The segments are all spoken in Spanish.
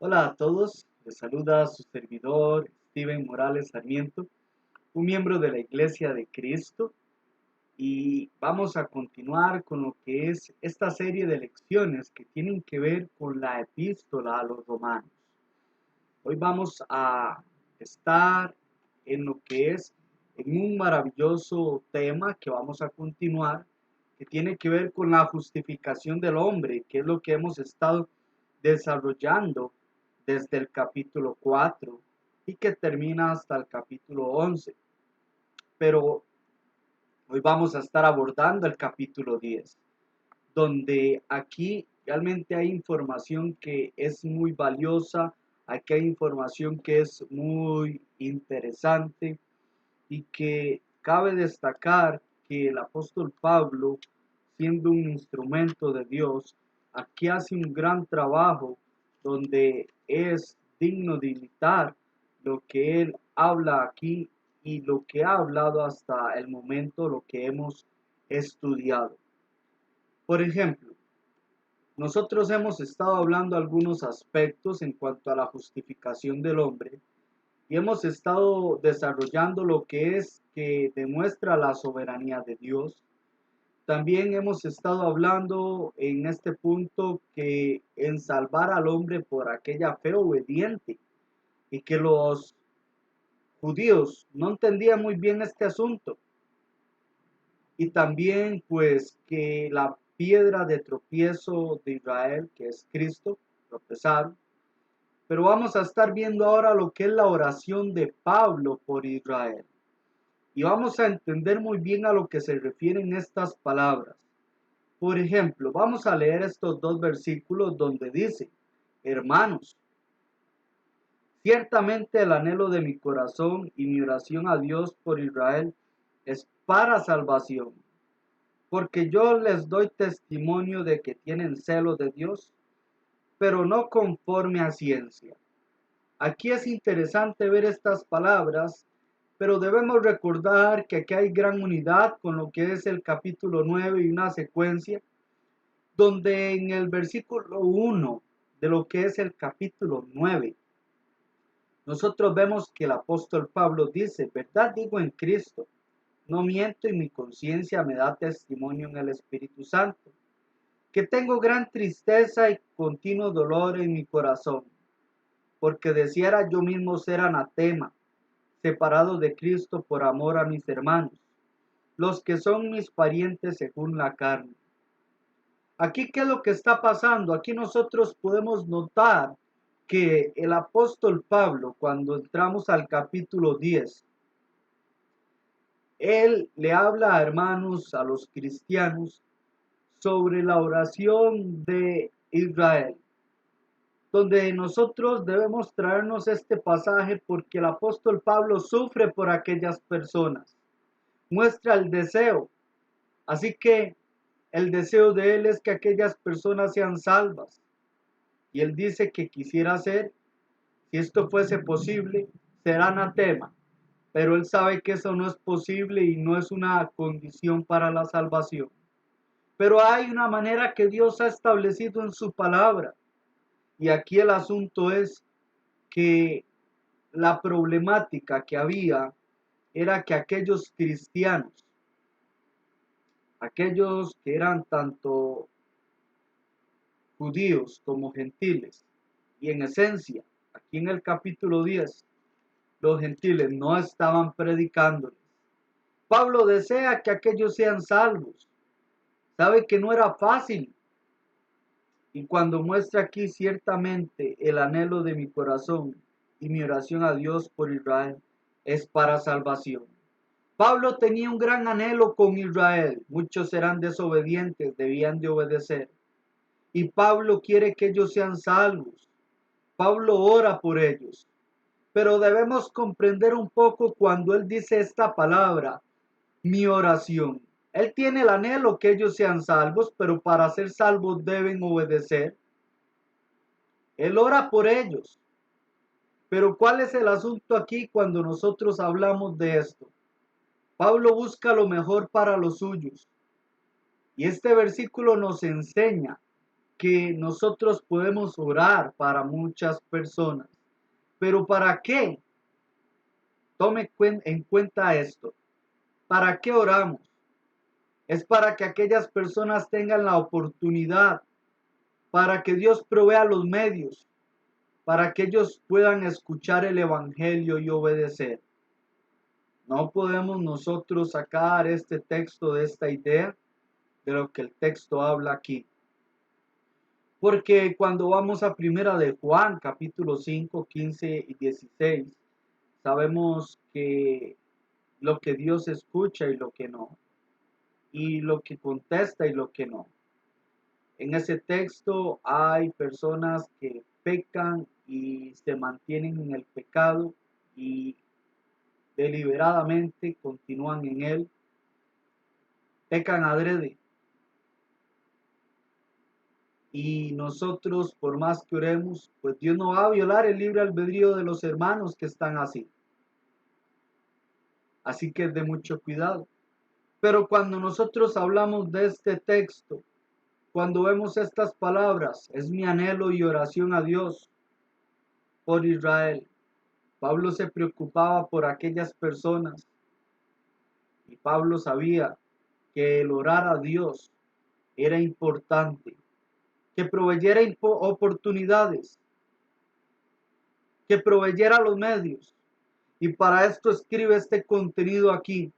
Hola a todos, les saluda su servidor Steven Morales Sarmiento, un miembro de la Iglesia de Cristo, y vamos a continuar con lo que es esta serie de lecciones que tienen que ver con la epístola a los romanos. Hoy vamos a estar en lo que es en un maravilloso tema que vamos a continuar, que tiene que ver con la justificación del hombre, que es lo que hemos estado desarrollando desde el capítulo 4 y que termina hasta el capítulo 11. Pero hoy vamos a estar abordando el capítulo 10, donde aquí realmente hay información que es muy valiosa, aquí hay información que es muy interesante y que cabe destacar que el apóstol Pablo, siendo un instrumento de Dios, aquí hace un gran trabajo donde es digno de imitar lo que él habla aquí y lo que ha hablado hasta el momento, lo que hemos estudiado. Por ejemplo, nosotros hemos estado hablando algunos aspectos en cuanto a la justificación del hombre y hemos estado desarrollando lo que es que demuestra la soberanía de Dios. También hemos estado hablando en este punto que en salvar al hombre por aquella fe obediente y que los judíos no entendían muy bien este asunto. Y también pues que la piedra de tropiezo de Israel, que es Cristo, tropezaron. Pero vamos a estar viendo ahora lo que es la oración de Pablo por Israel. Y vamos a entender muy bien a lo que se refieren estas palabras. Por ejemplo, vamos a leer estos dos versículos donde dice: hermanos, ciertamente el anhelo de mi corazón y mi oración a Dios por Israel es para salvación, porque yo les doy testimonio de que tienen celo de Dios, pero no conforme a ciencia. Aquí es interesante ver estas palabras, pero debemos recordar que aquí hay gran unidad con lo que es el capítulo 9 y una secuencia, donde en el versículo 1 de lo que es el capítulo 9, nosotros vemos que el apóstol Pablo dice: verdad digo en Cristo, no miento, y mi conciencia me da testimonio en el Espíritu Santo, que tengo gran tristeza y continuo dolor en mi corazón, porque deseara yo mismo ser anatema, separado de Cristo por amor a mis hermanos, los que son mis parientes según la carne. Aquí, ¿qué es lo que está pasando? Aquí nosotros podemos notar que el apóstol Pablo, cuando entramos al capítulo 10, él le habla a hermanos, a los cristianos, sobre la oración de Israel, donde nosotros debemos traernos este pasaje porque el apóstol Pablo sufre por aquellas personas, muestra el deseo. Así que el deseo de él es que aquellas personas sean salvas. Y él dice que quisiera ser, si esto fuese posible, ser anatema. Pero él sabe que eso no es posible y no es una condición para la salvación. Pero hay una manera que Dios ha establecido en su palabra. Y aquí el asunto es que la problemática que había era que aquellos cristianos, aquellos que eran tanto judíos como gentiles, y en esencia, aquí en el capítulo 10, los gentiles no estaban predicándoles. Pablo desea que aquellos sean salvos. Sabe que no era fácil. Y cuando muestra aquí ciertamente el anhelo de mi corazón y mi oración a Dios por Israel es para salvación. Pablo tenía un gran anhelo con Israel. Muchos eran desobedientes, debían de obedecer. Y Pablo quiere que ellos sean salvos. Pablo ora por ellos. Pero debemos comprender un poco cuando él dice esta palabra, mi oración. Él tiene el anhelo que ellos sean salvos, pero para ser salvos deben obedecer. Él ora por ellos. Pero ¿cuál es el asunto aquí cuando nosotros hablamos de esto? Pablo busca lo mejor para los suyos. Y este versículo nos enseña porque nosotros podemos orar para muchas personas. ¿Pero para qué? Tome en cuenta esto. ¿Para qué oramos? Es para que aquellas personas tengan la oportunidad, para que Dios provea los medios, para que ellos puedan escuchar el Evangelio y obedecer. No podemos nosotros sacar este texto de esta idea de lo que el texto habla aquí. Porque cuando vamos a primera de Juan, capítulo 5, 15 y 16, sabemos que lo que Dios escucha y lo que no, y lo que contesta y lo que no. En ese texto hay personas que pecan y se mantienen en el pecado y deliberadamente continúan en él, pecan adrede. Y nosotros, por más que oremos, pues Dios no va a violar el libre albedrío de los hermanos que están así. Así que es de mucho cuidado. Pero cuando nosotros hablamos de este texto, cuando vemos estas palabras, es mi anhelo y oración a Dios por Israel. Pablo se preocupaba por aquellas personas y Pablo sabía que el orar a Dios era importante, que proveyera oportunidades, que proveyera los medios. Y para esto escribe este contenido aquí,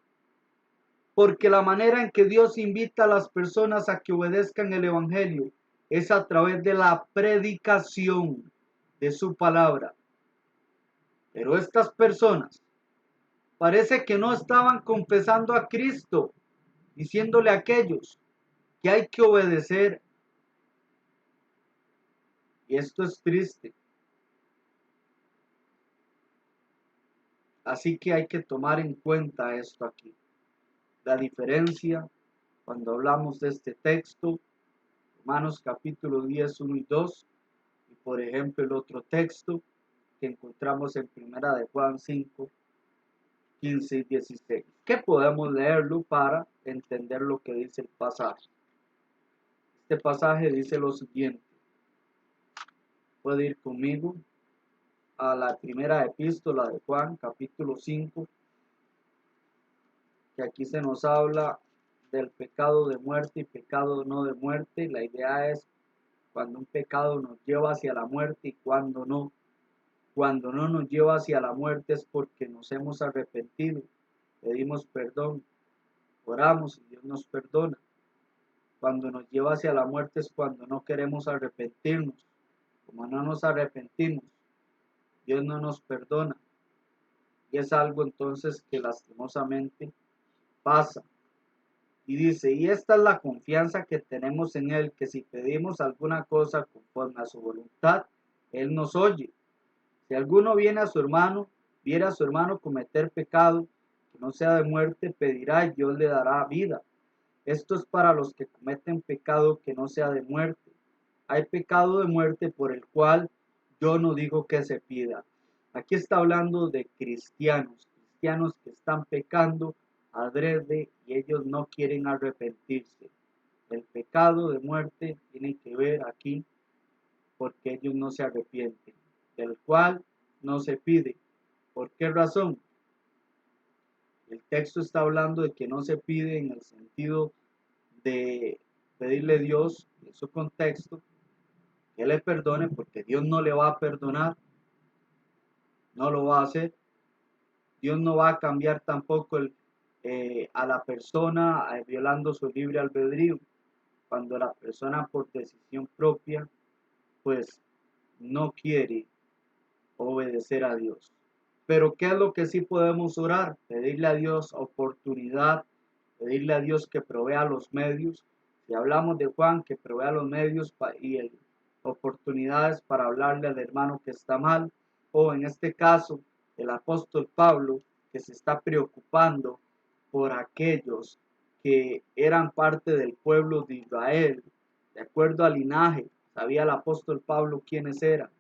porque la manera en que Dios invita a las personas a que obedezcan el Evangelio es a través de la predicación de su palabra. Pero estas personas parece que no estaban confesando a Cristo, diciéndole a aquellos que hay que obedecer. Y esto es triste. Así que hay que tomar en cuenta esto aquí. La diferencia cuando hablamos de este texto, Romanos capítulo 10, 1 y 2, y por ejemplo el otro texto que encontramos en primera de Juan 5, 15 y 16. ¿Qué podemos leerlo para entender lo que dice el pasaje? Este pasaje dice lo siguiente. Puede ir conmigo a la primera epístola de Juan, capítulo 5, que aquí se nos habla del pecado de muerte y pecado no de muerte. La idea es cuando un pecado nos lleva hacia la muerte y cuando no. Cuando no nos lleva hacia la muerte es porque nos hemos arrepentido, pedimos perdón, oramos y Dios nos perdona. Cuando nos lleva hacia la muerte es cuando no queremos arrepentirnos. Como no nos arrepentimos, Dios no nos perdona. Y es algo entonces que lastimosamente pasa. Y dice, y esta es la confianza que tenemos en Él, que si pedimos alguna cosa conforme a su voluntad, Él nos oye. Si alguno viene a su hermano, viera a su hermano cometer pecado, que no sea de muerte, pedirá y Dios le dará vida. Esto es para los que cometen pecado que no sea de muerte. Hay pecado de muerte por el cual yo no digo que se pida. Aquí está hablando de cristianos que están pecando adrede y ellos no quieren arrepentirse. El pecado de muerte tiene que ver aquí porque ellos no se arrepienten, del cual no se pide. ¿Por qué razón? El texto está hablando de que no se pide en el sentido de pedirle a Dios, en su contexto, que le perdone, porque Dios no le va a perdonar, no lo va a hacer. Dios no va a cambiar tampoco a la persona violando su libre albedrío, cuando la persona por decisión propia, pues no quiere obedecer a Dios. Pero ¿qué es lo que sí podemos orar? Pedirle a Dios oportunidad, pedirle a Dios que provea los medios. Si hablamos de Juan, que provea los medios y oportunidades para hablarle al hermano que está mal, o en este caso, el apóstol Pablo, que se está preocupando por aquellos que eran parte del pueblo de Israel, de acuerdo al linaje. Sabía el apóstol Pablo quiénes eran,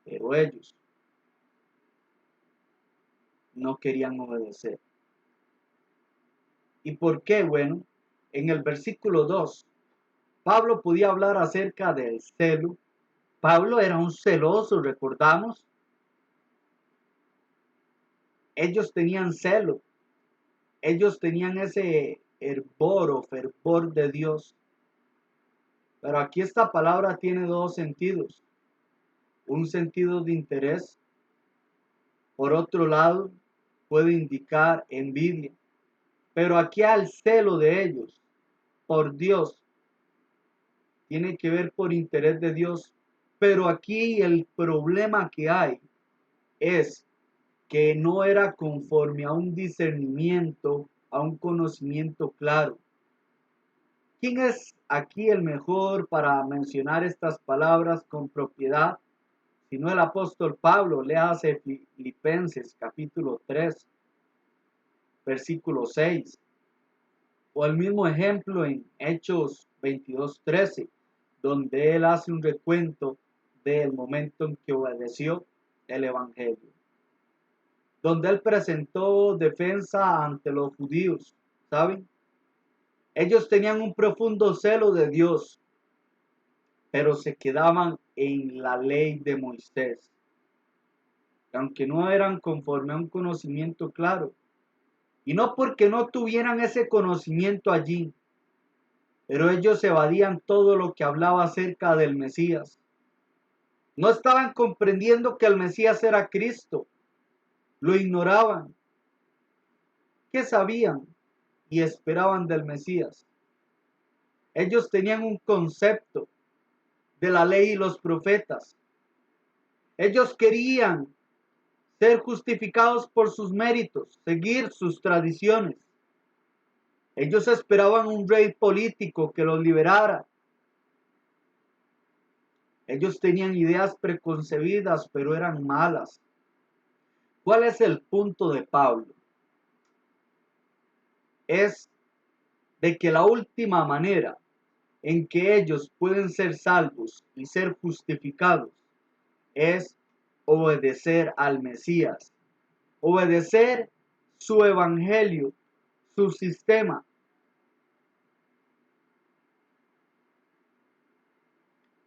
pero ellos no querían obedecer. ¿Y por qué? Bueno, en el versículo 2, Pablo podía hablar acerca del celo. Pablo era un celoso, recordamos. Ellos tenían celo. Ellos tenían ese hervor o fervor de Dios. Pero aquí esta palabra tiene dos sentidos. Un sentido de interés. Por otro lado, puede indicar envidia. Pero aquí al celo de ellos por Dios tiene que ver por interés de Dios. Pero aquí el problema que hay es que no era conforme a un discernimiento, a un conocimiento claro. ¿Quién es aquí el mejor para mencionar estas palabras con propiedad? Sino el apóstol Pablo. Léase Filipenses capítulo 3, versículo 6. O el mismo ejemplo en Hechos 22:13, donde él hace un recuento del momento en que obedeció el Evangelio. Donde él presentó defensa ante los judíos, ¿saben? Ellos tenían un profundo celo de Dios, pero se quedaban en la ley de Moisés. Aunque no eran conforme a un conocimiento claro. Y no porque no tuvieran ese conocimiento allí, pero ellos evadían todo lo que hablaba acerca del Mesías. No estaban comprendiendo que el Mesías era Cristo. Lo ignoraban. ¿Qué sabían y esperaban del Mesías? Ellos tenían un concepto de la ley y los profetas. Ellos querían ser justificados por sus méritos, seguir sus tradiciones. Ellos esperaban un rey político que los liberara. Ellos tenían ideas preconcebidas, pero eran malas. ¿Cuál es el punto de Pablo? Es de que la última manera en que ellos pueden ser salvos y ser justificados es obedecer al Mesías, obedecer su evangelio, su sistema.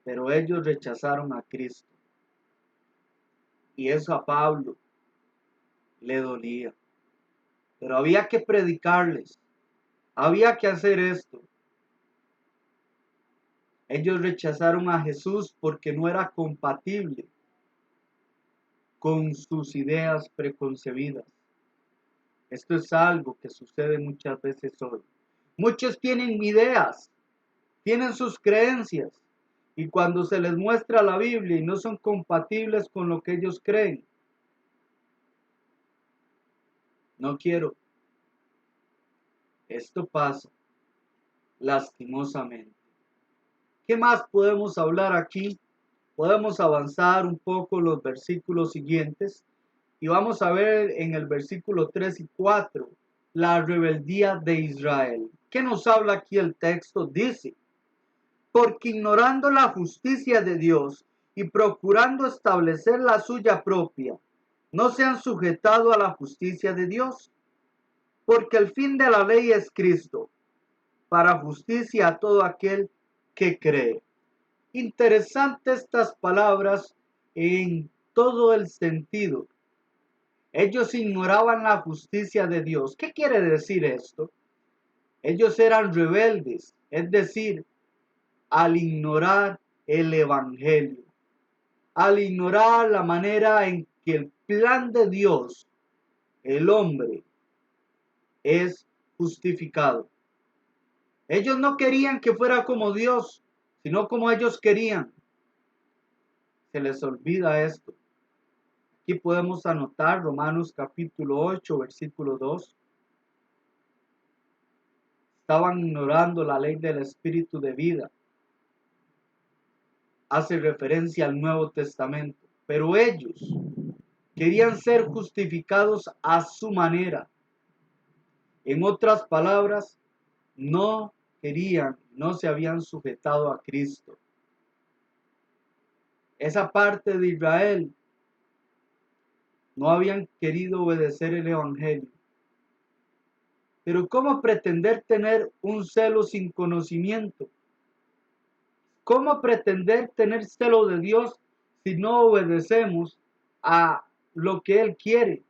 Pero ellos rechazaron a Cristo. Y eso a Pablo le dolía. Pero había que predicarles. Había que hacer esto. Ellos rechazaron a Jesús porque no era compatible con sus ideas preconcebidas. Esto es algo que sucede muchas veces hoy. Muchos tienen ideas, tienen sus creencias, y cuando se les muestra la Biblia y no son compatibles con lo que ellos creen, no quiero. Esto pasa lastimosamente. ¿Qué más podemos hablar aquí? Podemos avanzar un poco los versículos siguientes y vamos a ver en el versículo 3 y 4 la rebeldía de Israel. ¿Qué nos habla aquí el texto? Dice: porque ignorando la justicia de Dios y procurando establecer la suya propia, no se han sujetado a la justicia de Dios. Porque el fin de la ley es Cristo, para justicia a todo aquel que cree. Interesante estas palabras en todo el sentido. Ellos ignoraban la justicia de Dios. ¿Qué quiere decir esto? Ellos eran rebeldes, es decir, al ignorar el Evangelio, al ignorar la manera en que el plan de Dios, el hombre, es justificado. Ellos no querían que fuera como Dios, sino como ellos querían. Se les olvida esto. Aquí podemos anotar Romanos capítulo 8, versículo 2. Estaban ignorando la ley del Espíritu de vida. Hace referencia al Nuevo Testamento. Pero ellos querían ser justificados a su manera. En otras palabras, no querían, no se habían sujetado a Cristo. Esa parte de Israel no habían querido obedecer el Evangelio. Pero ¿cómo pretender tener un celo sin conocimiento? ¿Cómo pretender tener celo de Dios si no obedecemos a lo que Él quiere?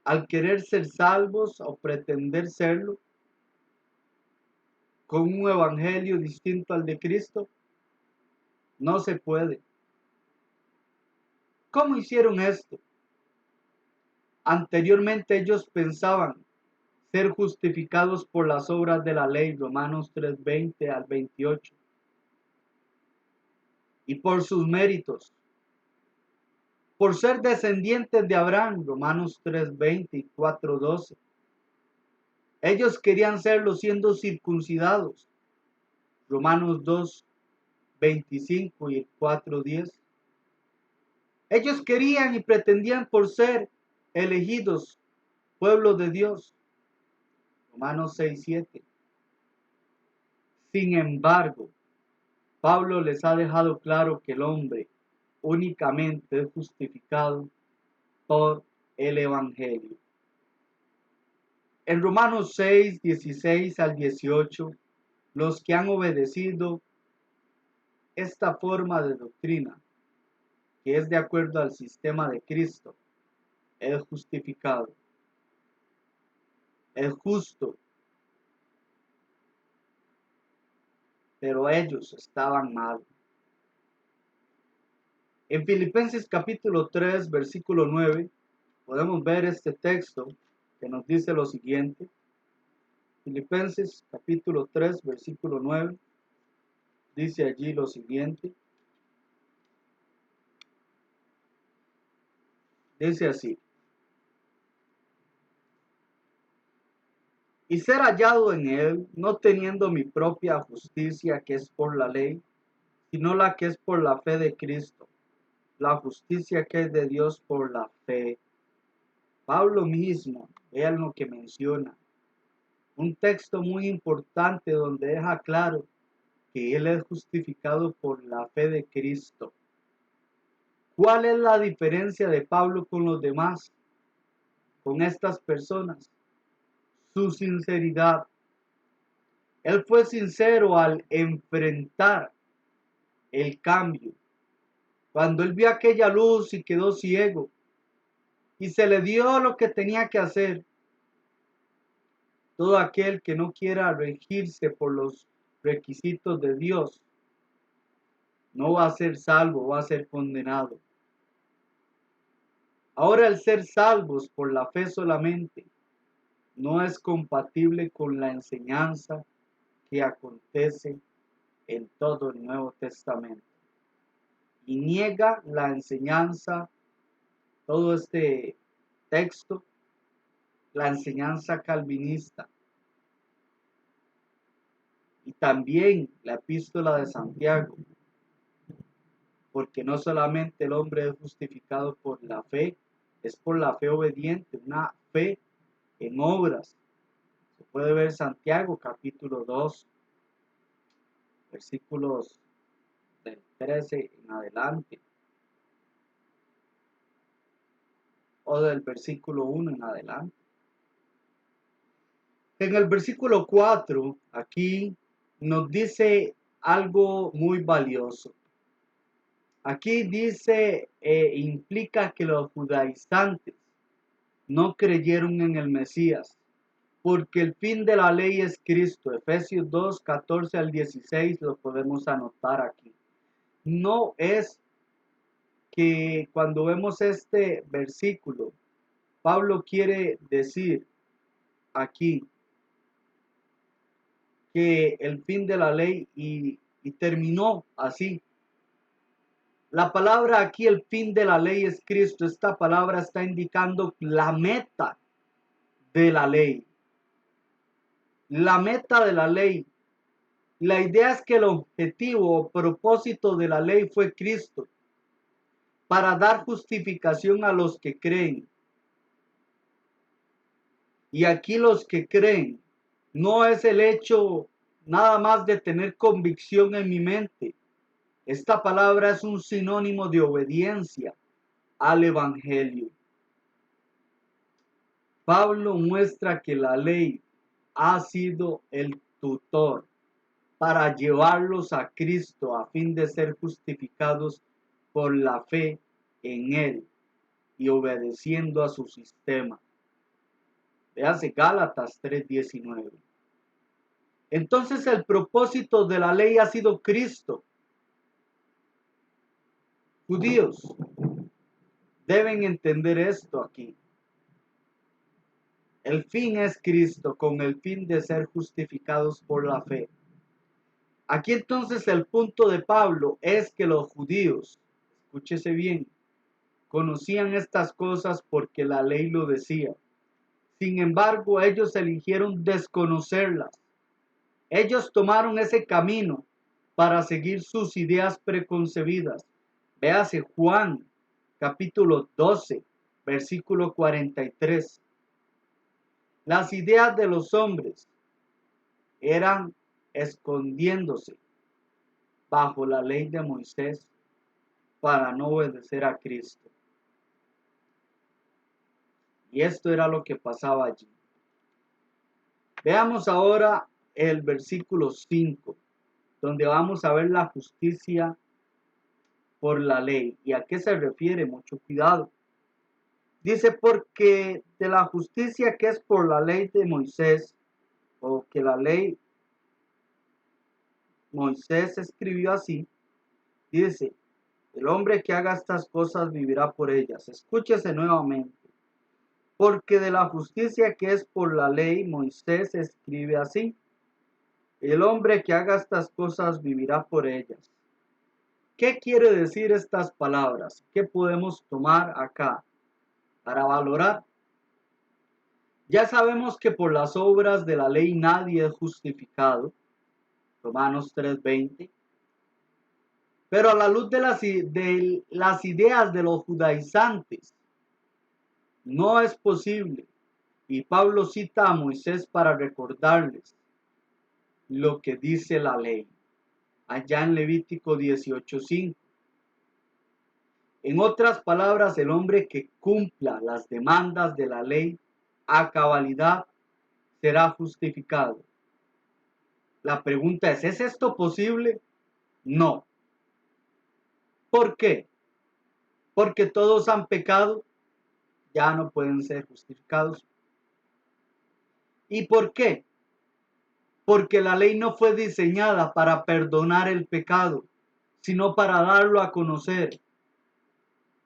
Al querer ser salvos o pretender serlo con un evangelio distinto al de Cristo, no se puede. ¿Cómo hicieron esto? Anteriormente ellos pensaban ser justificados por las obras de la ley, Romanos 3:20 al 28, y por sus méritos, por ser descendientes de Abraham, Romanos 3:20 y 4:12. Ellos querían serlo siendo circuncidados, Romanos 2:25 y el 4:10. Ellos querían y pretendían por ser elegidos, pueblo de Dios, Romanos 6:7. Sin embargo, Pablo les ha dejado claro que el hombre únicamente es justificado por el Evangelio. En Romanos 6:16 al 18, los que han obedecido esta forma de doctrina, que es de acuerdo al sistema de Cristo, es justificado, es justo, pero ellos estaban mal. En Filipenses capítulo 3, versículo 9, podemos ver este texto que nos dice lo siguiente. Filipenses capítulo 3, versículo 9, dice allí lo siguiente. Dice así: y ser hallado en él, no teniendo mi propia justicia que es por la ley, sino la que es por la fe de Cristo, la justicia que es de Dios por la fe. Pablo mismo, vean lo que menciona, un texto muy importante donde deja claro que él es justificado por la fe de Cristo. ¿Cuál es la diferencia de Pablo con los demás, con estas personas? Su sinceridad. Él fue sincero al enfrentar el cambio. Cuando él vio aquella luz y quedó ciego y se le dio lo que tenía que hacer, todo aquel que no quiera regirse por los requisitos de Dios no va a ser salvo, va a ser condenado. Ahora el ser salvos por la fe solamente no es compatible con la enseñanza que acontece en todo el Nuevo Testamento. Y niega la enseñanza, todo este texto, la enseñanza calvinista. Y también la epístola de Santiago, porque no solamente el hombre es justificado por la fe, es por la fe obediente, una fe en obras. Se puede ver Santiago capítulo 2, versículos del 13 en adelante, o del versículo 1 en adelante. En el versículo 4, aquí nos dice algo muy valioso. Aquí dice, implica que los judaizantes no creyeron en el Mesías, porque el fin de la ley es Cristo. Efesios 2, 14 al 16 lo podemos anotar aquí. No es que cuando vemos este versículo, Pablo quiere decir aquí que el fin de la ley y terminó así. La palabra aquí, el fin de la ley es Cristo. Esta palabra está indicando la meta de la ley. La meta de la ley. La idea es que el objetivo o propósito de la ley fue Cristo, para dar justificación a los que creen. Y aquí los que creen no es el hecho nada más de tener convicción en mi mente. Esta palabra es un sinónimo de obediencia al Evangelio. Pablo muestra que la ley ha sido el tutor, para llevarlos a Cristo a fin de ser justificados por la fe en Él y obedeciendo a su sistema. Véase Gálatas 3:19. Entonces el propósito de la ley ha sido Cristo. Judíos deben entender esto aquí. El fin es Cristo con el fin de ser justificados por la fe. Aquí entonces el punto de Pablo es que los judíos, escúchese bien, conocían estas cosas porque la ley lo decía. Sin embargo, ellos eligieron desconocerlas. Ellos tomaron ese camino para seguir sus ideas preconcebidas. Véase Juan capítulo 12, versículo 43. Las ideas de los hombres eran escondiéndose bajo la ley de Moisés para no obedecer a Cristo. Y esto era lo que pasaba allí. Veamos ahora el versículo 5, donde vamos a ver la justicia por la ley. ¿Y a qué se refiere? Mucho cuidado. Dice, porque de la justicia que es por la ley de Moisés, o que la ley Moisés escribió así, dice, el hombre que haga estas cosas vivirá por ellas. Escúchese nuevamente. Porque de la justicia que es por la ley, Moisés escribe así, el hombre que haga estas cosas vivirá por ellas. ¿Qué quiere decir estas palabras? ¿Qué podemos tomar acá para valorar? Ya sabemos que por las obras de la ley nadie es justificado, Romanos 3:20, pero a la luz de las ideas de los judaizantes, no es posible. Y Pablo cita a Moisés para recordarles lo que dice la ley, allá en Levítico 18:5. En otras palabras, el hombre que cumpla las demandas de la ley a cabalidad será justificado. La pregunta ¿es esto posible? No. ¿Por qué? Porque todos han pecado, ya no pueden ser justificados. ¿Y por qué? Porque la ley no fue diseñada para perdonar el pecado, sino para darlo a conocer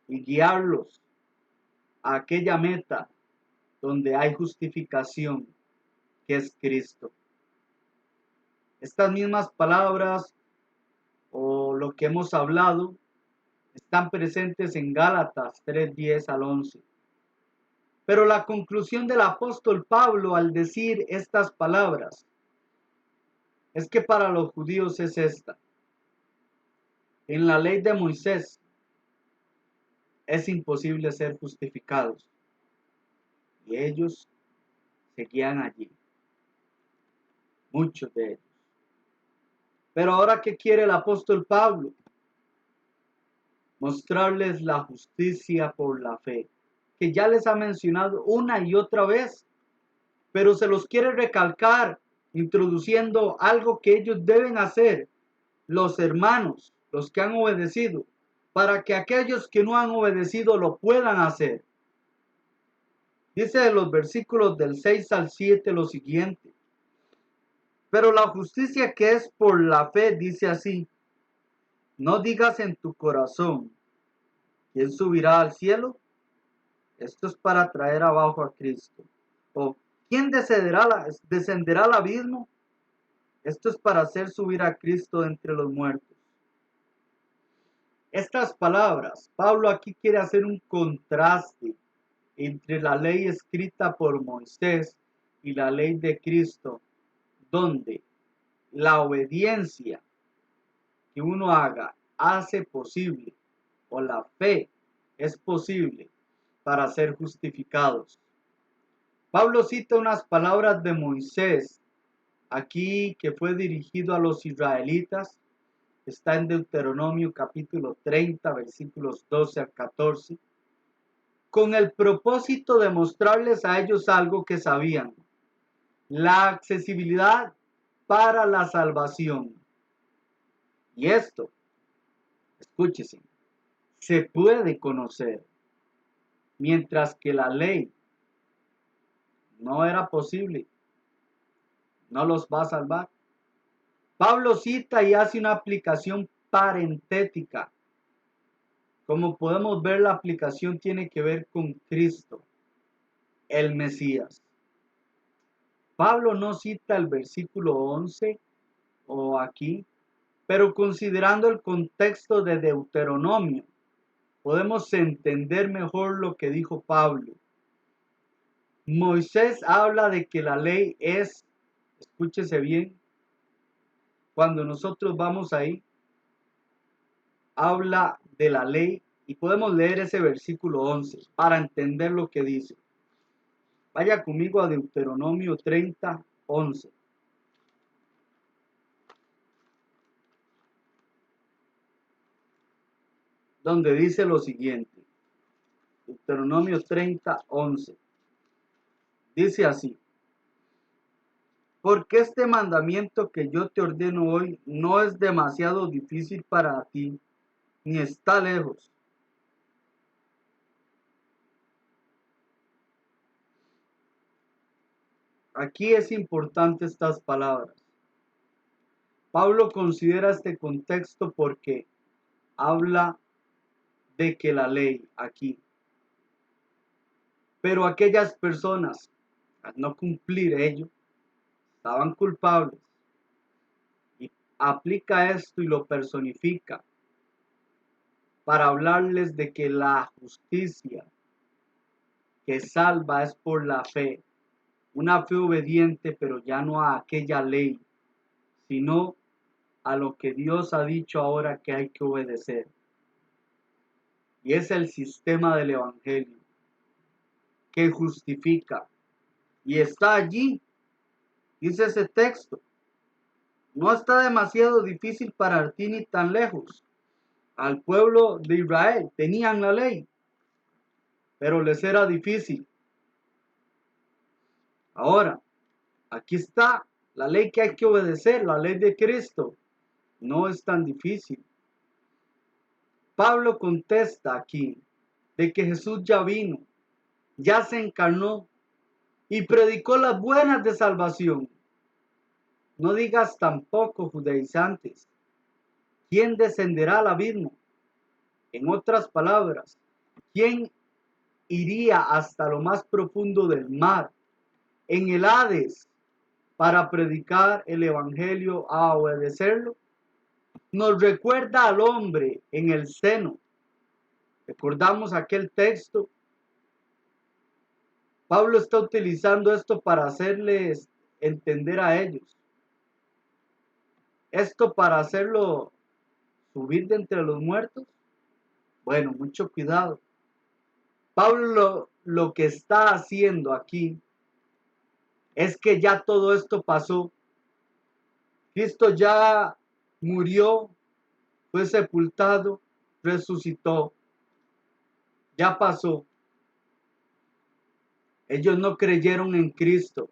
y guiarlos a aquella meta donde hay justificación, que es Cristo. Estas mismas palabras o lo que hemos hablado están presentes en Gálatas 3:10 al 11. Pero la conclusión del apóstol Pablo al decir estas palabras es que para los judíos es esta. En la ley de Moisés es imposible ser justificados. Y ellos seguían allí. Muchos de ellos. Pero ahora, ¿qué quiere el apóstol Pablo? Mostrarles la justicia por la fe, que ya les ha mencionado una y otra vez, pero se los quiere recalcar, introduciendo algo que ellos deben hacer, los hermanos, los que han obedecido, para que aquellos que no han obedecido lo puedan hacer. Dice en los versículos del 6 al 7 lo siguiente. Pero la justicia que es por la fe dice así, no digas en tu corazón, ¿quién subirá al cielo? Esto es para traer abajo a Cristo. O ¿quién descenderá al abismo? Esto es para hacer subir a Cristo entre los muertos. Estas palabras, Pablo aquí quiere hacer un contraste entre la ley escrita por Moisés y la ley de Cristo, donde la obediencia que uno haga hace posible, o la fe es posible para ser justificados. Pablo cita unas palabras de Moisés aquí que fue dirigido a los israelitas. Está en Deuteronomio capítulo 30, versículos 12 al 14, con el propósito de mostrarles a ellos algo que sabían. La accesibilidad para la salvación. Y esto, escúchese, se puede conocer, mientras que la ley no era posible, no los va a salvar. Pablo cita y hace una aplicación parentética. Como podemos ver, la aplicación tiene que ver con Cristo, el Mesías. Pablo no cita el versículo 11 o aquí, pero considerando el contexto de Deuteronomio, podemos entender mejor lo que dijo Pablo. Moisés habla de que la ley es, escúchese bien, cuando nosotros vamos ahí, habla de la ley y podemos leer ese versículo 11 para entender lo que dice. Vaya conmigo a Deuteronomio 30, 11. Donde dice lo siguiente. Deuteronomio 30, 11. Dice así. Porque este mandamiento que yo te ordeno hoy no es demasiado difícil para ti, ni está lejos. Aquí es importante estas palabras. Pablo considera este contexto porque habla de que la ley aquí. Pero aquellas personas, al no cumplir ello, estaban culpables. Y aplica esto y lo personifica para hablarles de que la justicia que salva es por la fe. Una fe obediente, pero ya no a aquella ley, sino a lo que Dios ha dicho ahora que hay que obedecer. Y es el sistema del Evangelio que justifica. Y está allí, dice ese texto. No está demasiado difícil para ti ni tan lejos. Al pueblo de Israel tenían la ley, pero les era difícil. Ahora, aquí está la ley que hay que obedecer, la ley de Cristo. No es tan difícil. Pablo contesta aquí de que Jesús ya vino, ya se encarnó y predicó las buenas de salvación. No digas tampoco, judaizantes, ¿quién descenderá al abismo? En otras palabras, ¿quién iría hasta lo más profundo del mar, en el Hades, para predicar el evangelio a obedecerlo? Nos recuerda al hombre en el seno. Recordamos aquel texto. Pablo está utilizando esto para hacerles entender a ellos. Esto para hacerlo subir de entre los muertos. Bueno, mucho cuidado. Pablo lo que está haciendo aquí es que ya todo esto pasó. Cristo ya murió, fue sepultado, resucitó. Ya pasó. Ellos no creyeron en Cristo,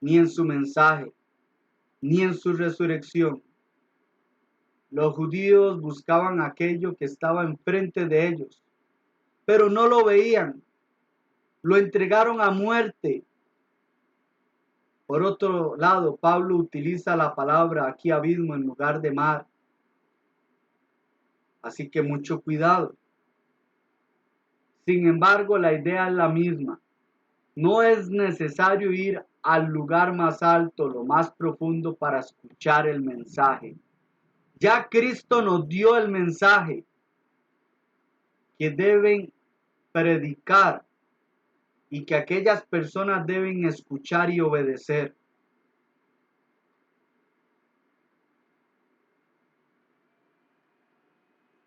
ni en su mensaje, ni en su resurrección. Los judíos buscaban aquello que estaba enfrente de ellos, pero no lo veían. Lo entregaron a muerte. Por otro lado, Pablo utiliza la palabra aquí abismo en lugar de mar. Así que mucho cuidado. Sin embargo, la idea es la misma. No es necesario ir al lugar más alto, lo más profundo para escuchar el mensaje. Ya Cristo nos dio el mensaje que deben predicar y que aquellas personas deben escuchar y obedecer.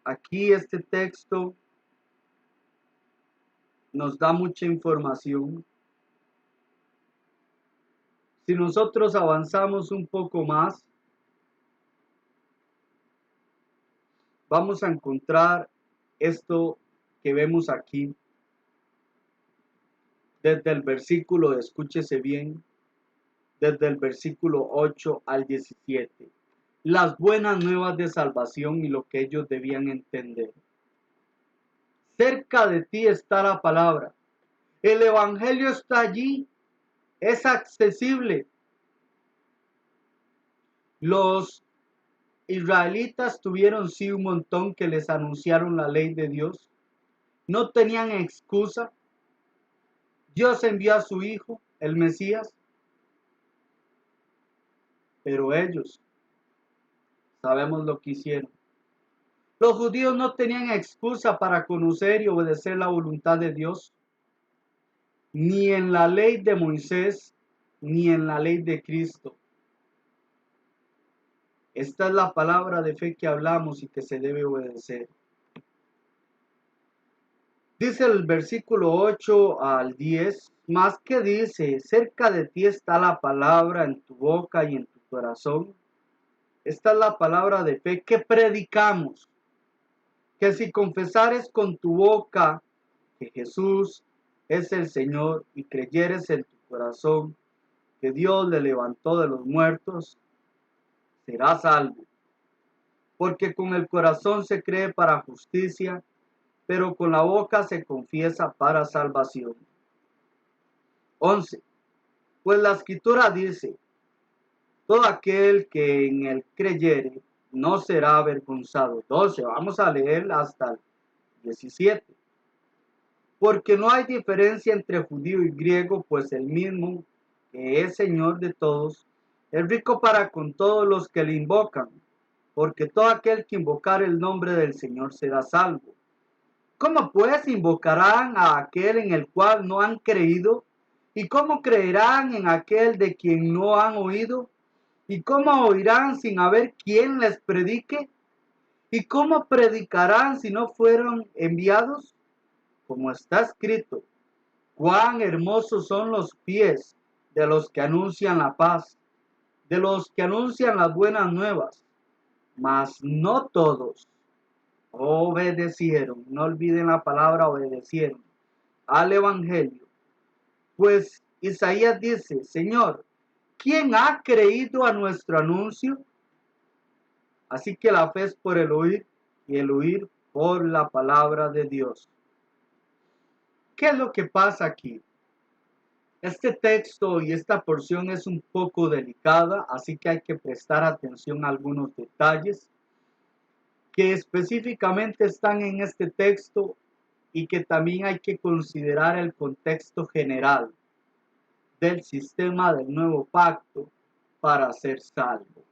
Aquí este texto nos da mucha información. Si nosotros avanzamos un poco más, vamos a encontrar esto que vemos aquí. Desde el versículo, escúchese bien, desde el versículo 8 al 17. Las buenas nuevas de salvación y lo que ellos debían entender. Cerca de ti está la palabra. El evangelio está allí, es accesible. Los israelitas tuvieron sí un montón que les anunciaron la ley de Dios. No tenían excusa. Dios envió a su hijo, el Mesías, pero ellos sabemos lo que hicieron. Los judíos no tenían excusa para conocer y obedecer la voluntad de Dios, ni en la ley de Moisés, ni en la ley de Cristo. Esta es la palabra de fe que hablamos y que se debe obedecer. Dice el versículo 8 al 10, más que dice, cerca de ti está la palabra en tu boca y en tu corazón. Esta es la palabra de fe que predicamos, que si confesares con tu boca que Jesús es el Señor y creyeres en tu corazón que Dios le levantó de los muertos, serás salvo. Porque con el corazón se cree para justicia, pero con la boca se confiesa para salvación. 11. Pues la escritura dice, todo aquel que en él creyere no será avergonzado. 12. Vamos a leer hasta el 17. Porque no hay diferencia entre judío y griego, pues el mismo que es Señor de todos, es rico para con todos los que le invocan, porque todo aquel que invocar el nombre del Señor será salvo. ¿Cómo pues invocarán a aquel en el cual no han creído? ¿Y cómo creerán en aquel de quien no han oído? ¿Y cómo oirán sin haber quien les predique? ¿Y cómo predicarán si no fueron enviados? Como está escrito, cuán hermosos son los pies de los que anuncian la paz, de los que anuncian las buenas nuevas, mas no todos obedecieron. No olviden la palabra obedecieron al evangelio. Pues Isaías dice, Señor, ¿quién ha creído a nuestro anuncio? Así que la fe es por el oír y el oír por la palabra de Dios. ¿Qué es lo que pasa aquí? Este texto y esta porción es un poco delicada, así que hay que prestar atención a algunos detalles que específicamente están en este texto y que también hay que considerar el contexto general del sistema del nuevo pacto para ser salvo.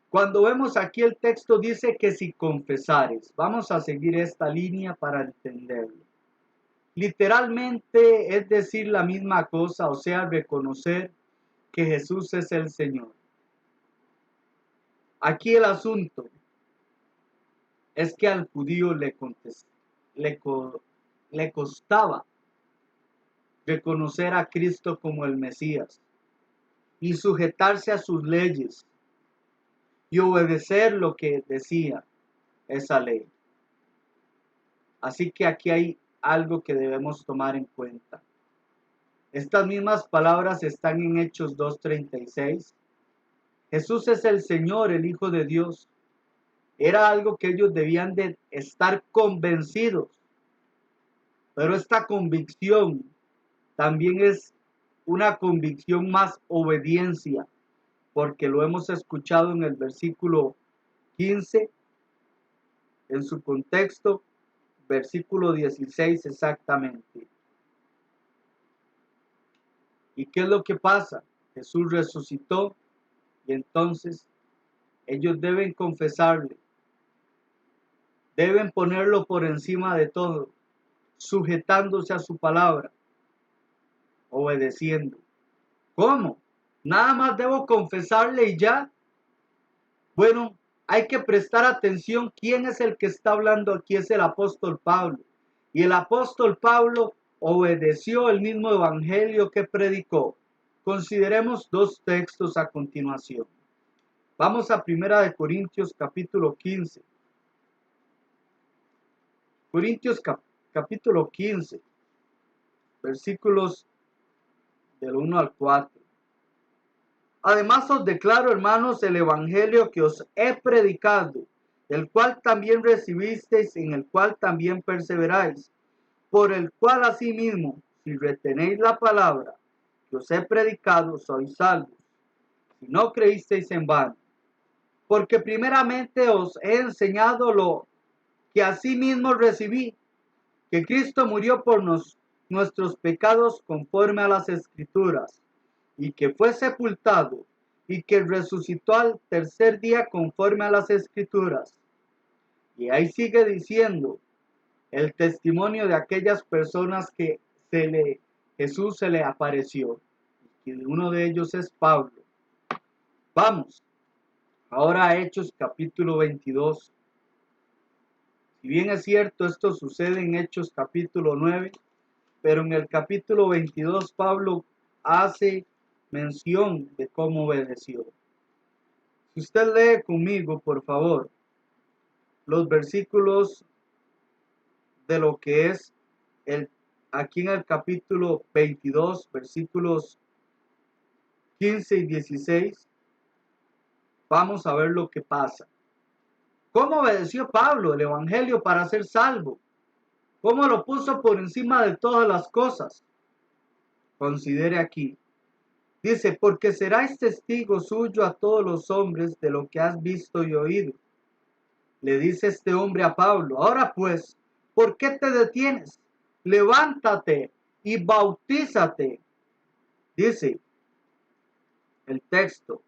Cuando vemos aquí el texto dice que si confesares, vamos a seguir esta línea para entenderlo. Literalmente es decir la misma cosa, o sea, reconocer que Jesús es el Señor. Aquí el asunto es que al judío le costaba reconocer a Cristo como el Mesías y sujetarse a sus leyes y obedecer lo que decía esa ley. Así que aquí hay algo que debemos tomar en cuenta. Estas mismas palabras están en Hechos 2:36. Jesús es el Señor, el Hijo de Dios. Era algo que ellos debían de estar convencidos. Pero esta convicción también es una convicción más obediencia, porque lo hemos escuchado en el versículo 15, en su contexto, versículo 16 exactamente. ¿Y qué es lo que pasa? Jesús resucitó y entonces ellos deben confesarle, deben ponerlo por encima de todo, sujetándose a su palabra, obedeciendo. ¿Cómo? ¿Nada más debo confesarle y ya? Bueno, hay que prestar atención quién es el que está hablando aquí, es el apóstol Pablo. Y el apóstol Pablo obedeció el mismo evangelio que predicó. Consideremos dos textos a continuación. Vamos a 1 Corintios capítulo 15. Corintios capítulo 15, versículos del 1 al 4. Además os declaro, hermanos, el evangelio que os he predicado, el cual también recibisteis, en el cual también perseveráis, por el cual asimismo, si retenéis la palabra que os he predicado, sois salvos, si no creísteis en vano. Porque primeramente os he enseñado lo que asimismo recibí, que Cristo murió por nuestros pecados conforme a las Escrituras, y que fue sepultado, y que resucitó al tercer día conforme a las Escrituras. Y ahí sigue diciendo el testimonio de aquellas personas que Jesús se le apareció. Y uno de ellos es Pablo. Vamos, ahora a Hechos capítulo 22. Si bien es cierto, esto sucede en Hechos capítulo 9, pero en el capítulo 22 Pablo hace mención de cómo obedeció. Si usted lee conmigo, por favor, los versículos de lo que es aquí en el capítulo 22, versículos 15 y 16, vamos a ver lo que pasa. ¿Cómo obedeció Pablo el evangelio para ser salvo? ¿Cómo lo puso por encima de todas las cosas? Considere aquí. Dice, porque serás testigo suyo a todos los hombres de lo que has visto y oído. Le dice este hombre a Pablo, ahora pues, ¿por qué te detienes? Levántate y bautízate. Dice el texto,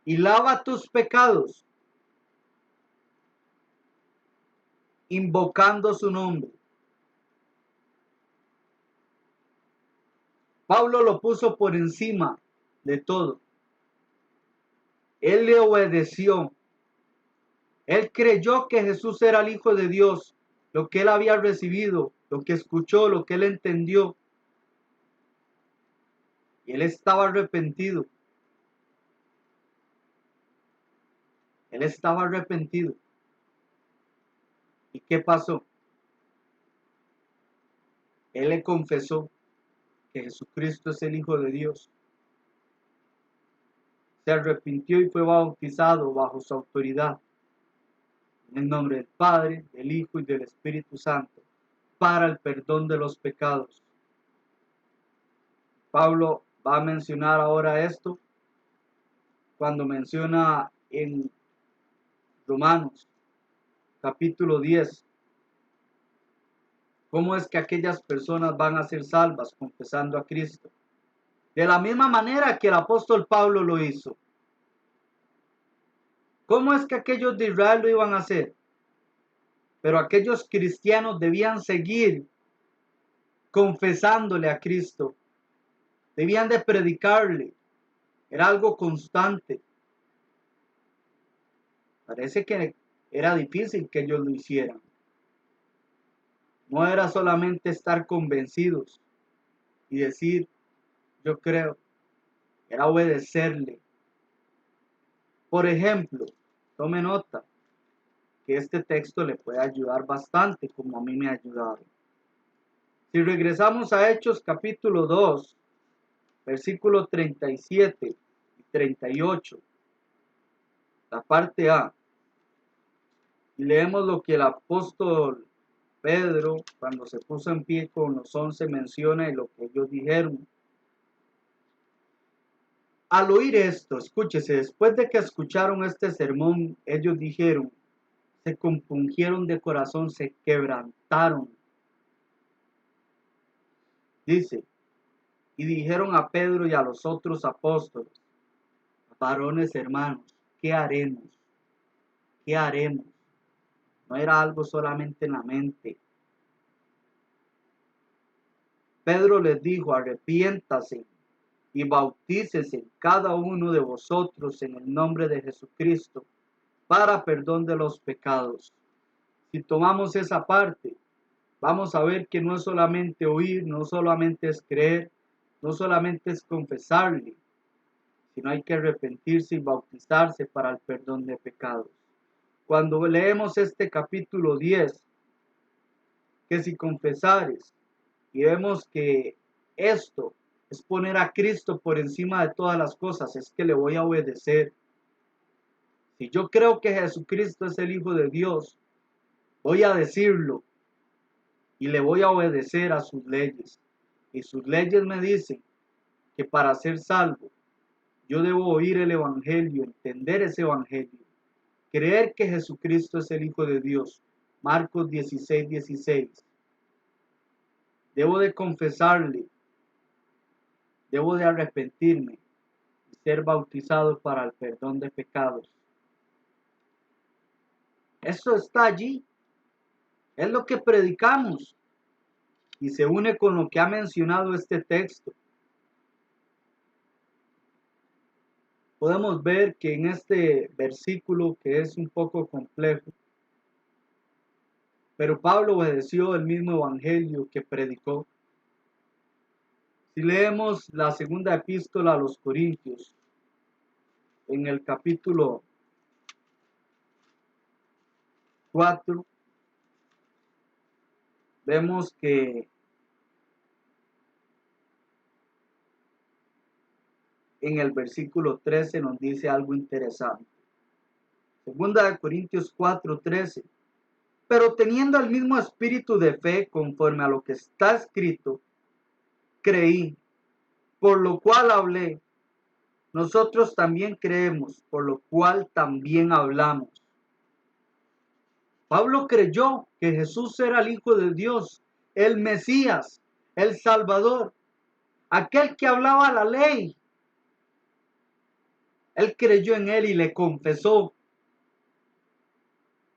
y lava tus pecados, invocando su nombre. Pablo lo puso por encima de todo. Él le obedeció. Él creyó que Jesús era el Hijo de Dios, lo que él había recibido, lo que escuchó, lo que él entendió. Y él estaba arrepentido. Él estaba arrepentido. ¿Y qué pasó? Él le confesó que Jesucristo es el Hijo de Dios. Se arrepintió y fue bautizado bajo su autoridad. En el nombre del Padre, del Hijo y del Espíritu Santo, para el perdón de los pecados. Pablo va a mencionar ahora esto cuando menciona en Romanos capítulo 10 cómo es que aquellas personas van a ser salvas confesando a Cristo. De la misma manera que el apóstol Pablo lo hizo. ¿Cómo es que aquellos de Israel lo iban a hacer? Pero aquellos cristianos debían seguir confesándole a Cristo. Debían de predicarle. Era algo constante. Parece que era difícil que ellos lo hicieran. No era solamente estar convencidos y decir, yo creo. Era obedecerle. Por ejemplo, tome nota que este texto le puede ayudar bastante, como a mí me ha ayudado. Si regresamos a Hechos capítulo 2, versículos 37 y 38, la parte A, y leemos lo que el apóstol Pedro, cuando se puso en pie con los 11, menciona y lo que ellos dijeron. Al oír esto, escúchese, después de que escucharon este sermón, ellos dijeron, se compungieron de corazón, se quebrantaron. Dice, y dijeron a Pedro y a los otros apóstoles, varones hermanos, ¿qué haremos? ¿Qué haremos? No era algo solamente en la mente. Pedro les dijo, arrepiéntase y bautícese cada uno de vosotros en el nombre de Jesucristo para perdón de los pecados. Si tomamos esa parte, vamos a ver que no es solamente oír, no solamente es creer, no solamente es confesarle, sino hay que arrepentirse y bautizarse para el perdón de pecados. Cuando leemos este capítulo 10, que si confesares, y vemos que esto es poner a Cristo por encima de todas las cosas, es que le voy a obedecer. Si yo creo que Jesucristo es el Hijo de Dios, voy a decirlo y le voy a obedecer a sus leyes. Y sus leyes me dicen que para ser salvo, yo debo oír el Evangelio, entender ese Evangelio, creer que Jesucristo es el Hijo de Dios. Marcos 16:16. Debo de confesarle, debo de arrepentirme y ser bautizado para el perdón de pecados. Eso está allí, es lo que predicamos y se une con lo que ha mencionado este texto. Podemos ver que en este versículo, que es un poco complejo, pero Pablo obedeció el mismo evangelio que predicó. Si leemos la segunda epístola a los Corintios, en el capítulo 4, vemos que en el versículo 13 nos dice algo interesante. Segunda de Corintios 4:13. Pero teniendo el mismo espíritu de fe, conforme a lo que está escrito, creí, por lo cual hablé. Nosotros también creemos, por lo cual también hablamos. Pablo creyó que Jesús era el Hijo de Dios, el Mesías, el Salvador, aquel que hablaba la ley. Él creyó en él y le confesó,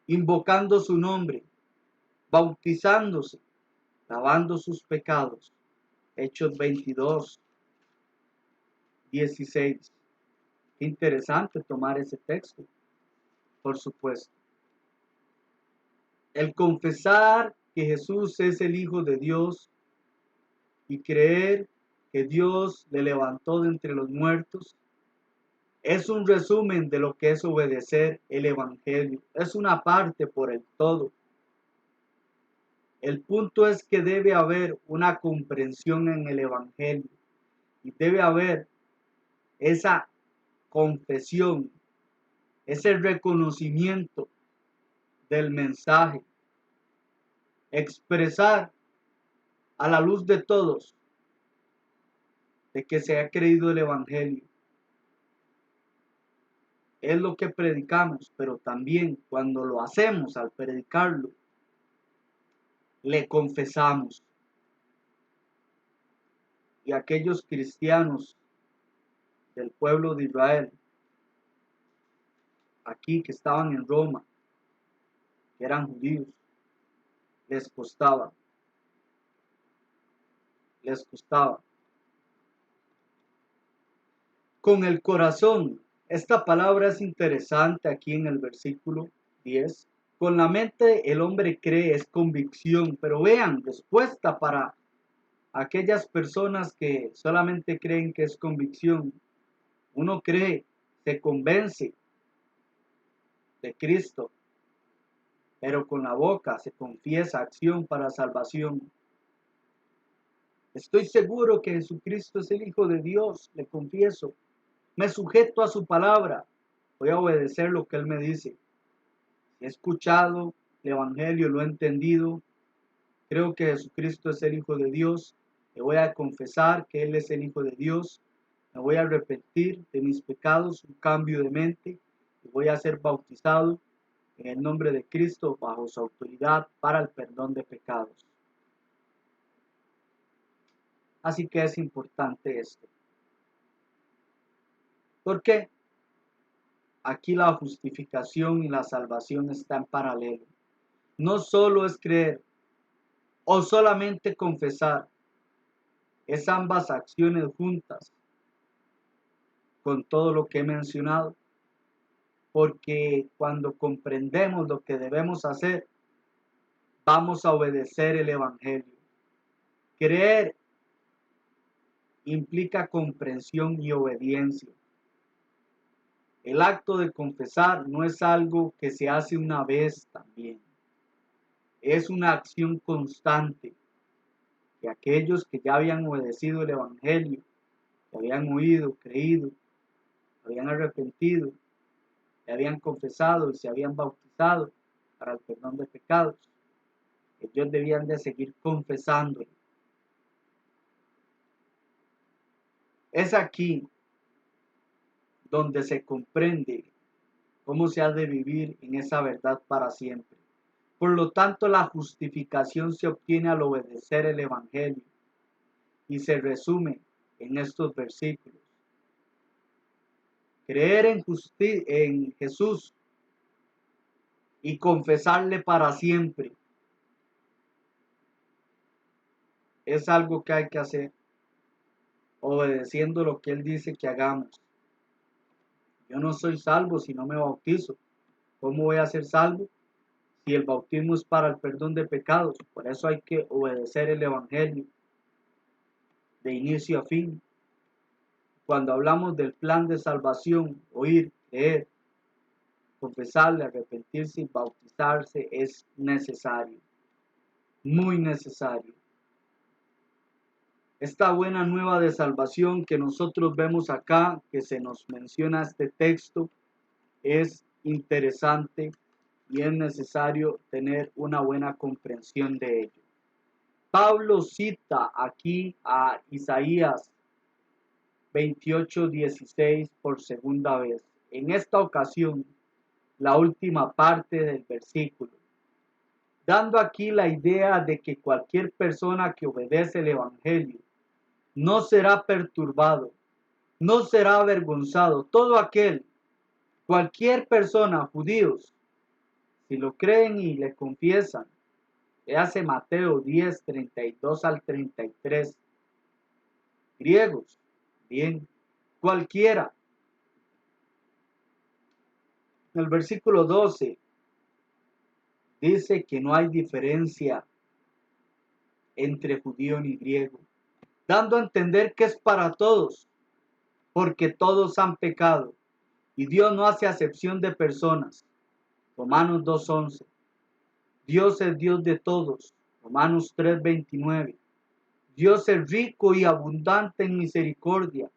invocando su nombre, bautizándose, lavando sus pecados. Hechos 22:16. Qué interesante tomar ese texto, por supuesto. El confesar que Jesús es el Hijo de Dios y creer que Dios le levantó de entre los muertos es un resumen de lo que es obedecer el Evangelio. Es una parte por el todo. El punto es que debe haber una comprensión en el Evangelio y debe haber esa confesión, ese reconocimiento del mensaje, expresar a la luz de todos de que se ha creído el Evangelio. Es lo que predicamos, pero también cuando lo hacemos al predicarlo, le confesamos. Y aquellos cristianos del pueblo de Israel, aquí que estaban en Roma, que eran judíos, les costaba. Con el corazón, esta palabra es interesante aquí en el versículo 10. Con la mente el hombre cree, es convicción, pero vean, respuesta para aquellas personas que solamente creen que es convicción. Uno cree, se convence de Cristo, pero con la boca se confiesa acción para salvación. Estoy seguro que Jesucristo es el Hijo de Dios, le confieso. Me sujeto a su palabra, voy a obedecer lo que Él me dice. Si he escuchado el Evangelio, lo he entendido, creo que Jesucristo es el Hijo de Dios, le voy a confesar que Él es el Hijo de Dios, me voy a arrepentir de mis pecados, un cambio de mente, y voy a ser bautizado en el nombre de Cristo bajo su autoridad para el perdón de pecados. Así que es importante esto. ¿Por qué? Aquí la justificación y la salvación están en paralelo. No solo es creer o solamente confesar, es ambas acciones juntas con todo lo que he mencionado. Porque cuando comprendemos lo que debemos hacer, vamos a obedecer el Evangelio. Creer implica comprensión y obediencia. El acto de confesar no es algo que se hace una vez también. Es una acción constante que aquellos que ya habían obedecido el Evangelio, que habían oído, creído, habían arrepentido, que habían confesado y se habían bautizado para el perdón de pecados, ellos debían de seguir confesándolo. Es aquí donde se comprende cómo se ha de vivir en esa verdad para siempre. Por lo tanto, la justificación se obtiene al obedecer el Evangelio y se resume en estos versículos. Creer en Jesús y confesarle para siempre es algo que hay que hacer, obedeciendo lo que Él dice que hagamos. Yo no soy salvo si no me bautizo. ¿Cómo voy a ser salvo si el bautismo es para el perdón de pecados? Por eso hay que obedecer el Evangelio de inicio a fin. Cuando hablamos del plan de salvación, oír, creer, confesarle, arrepentirse y bautizarse es necesario, muy necesario. Esta buena nueva de salvación que nosotros vemos acá, que se nos menciona este texto, es interesante y es necesario tener una buena comprensión de ello. Pablo cita aquí a Isaías 28:16 por segunda vez. En esta ocasión, la última parte del versículo, dando aquí la idea de que cualquier persona que obedece el Evangelio no será perturbado, no será avergonzado. Todo aquel, cualquier persona, judíos, si lo creen y le confiesan, le hace Mateo 10:32 al 33. Griegos, bien, cualquiera. En el versículo 12 dice que no hay diferencia entre judío ni griego, dando a entender que es para todos, porque todos han pecado y Dios no hace acepción de personas. Romanos 2:11. Dios es Dios de todos. Romanos 3:29. Dios es rico y abundante en misericordia.